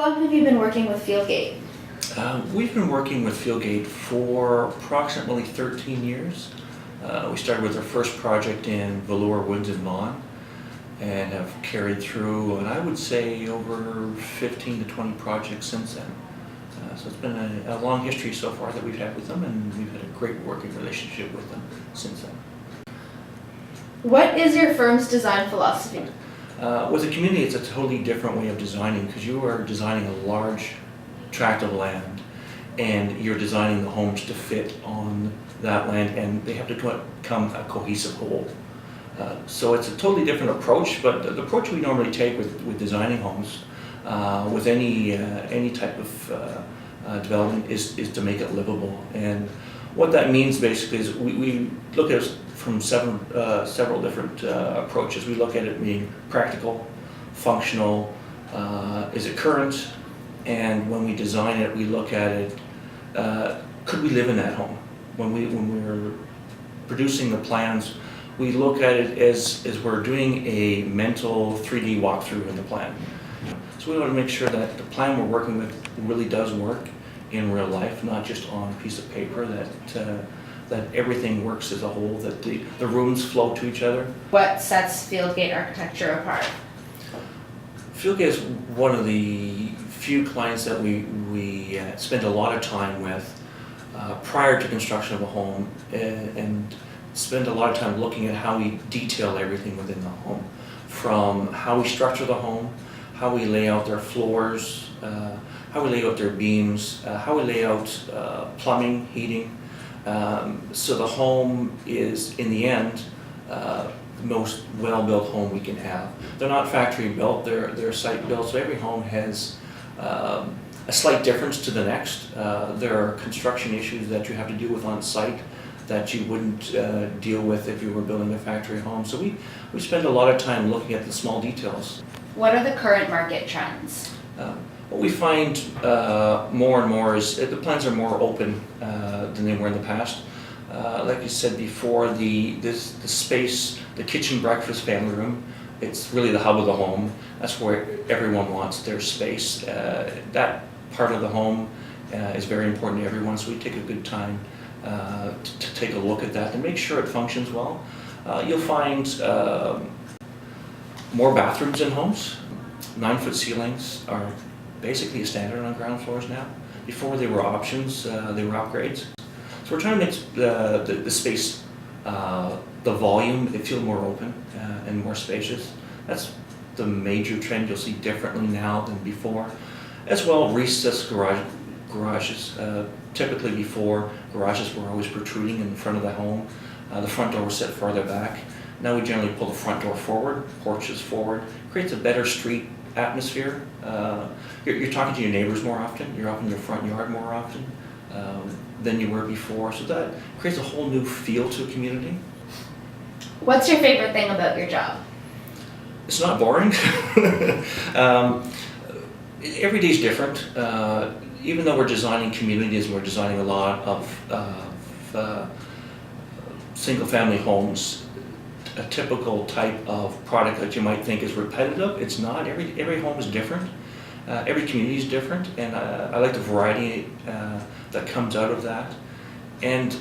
long have you been working with Fieldgate? We've been working with Fieldgate for approximately 13 years. We started with our first project in Velour Woods in Vaughan and have carried through, and I would say, over 15 to 20 projects since then. So it's been a long history so far that we've had with them, and we've had a great working relationship with them since then. What is your firm's design philosophy? With a community, it's a totally different way of designing because you are designing a large tract of land and you're designing the homes to fit on that land, and they have to become a cohesive whole. So it's a totally different approach, but the approach we normally take with designing homes, with any type of development is to make it livable. And what that means basically is we look at it from several different approaches. We look at it being practical, functional, is it current, and when we design it, we look at it, could we live in that home? When we're producing the plans, we look at it as we're doing a mental 3D walkthrough in the plan. So we want to make sure that the plan we're working with really does work in real life, not just on a piece of paper, that everything works as a whole, that the rooms flow to each other. What sets Fieldgate architecture apart? Fieldgate is one of the few clients that we spend a lot of time with prior to construction of a home, and spend a lot of time looking at how we detail everything within the home, from how we structure the home, how we lay out their floors, how we lay out their beams, how we lay out plumbing, heating, so the home is, in the end, the most well-built home we can have. They're not factory built, they're site built, so every home has a slight difference to the next. There are construction issues that you have to deal with on site that you wouldn't deal with if you were building a factory home. So we spend a lot of time looking at the small details. What are the current market trends? What we find more and more is the plans are more open than they were in the past. Like you said before, the space, the kitchen, breakfast, family room, it's really the hub of the home. That's where everyone wants their space. That part of the home is very important to everyone, so we take a good time to take a look at that and make sure it functions well. You'll find more bathrooms in homes. 9-foot ceilings are basically a standard on ground floors now. Before they were options, they were upgrades. So we're trying to make the space, the volume, it feel more open and more spacious. That's the major trend you'll see differently now than before. As well, recessed garages. Typically before, garages were always protruding in the front of the home. The front door was set farther back. Now we generally pull the front door forward, porches forward, creates a better street atmosphere. You're talking to your neighbors more often, you're out in your front yard more often than you were before, so that creates a whole new feel to a community. What's your favorite thing about your job? It's not boring. Every day's different. Even though we're designing communities and we're designing a lot of single-family homes, a typical type of product that you might think is repetitive, it's not. Every home is different. Every community is different, and I like the variety that comes out of that. And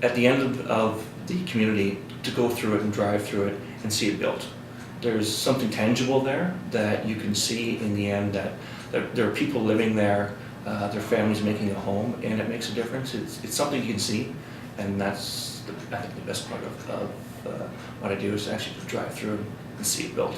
at the end of the community, to go through it and drive through it and see it built. There's something tangible there that you can see in the end, that there are people living there, their families making a home, and it makes a difference. It's something you can see, and that's I think the best part of what I do is actually drive through and see it built.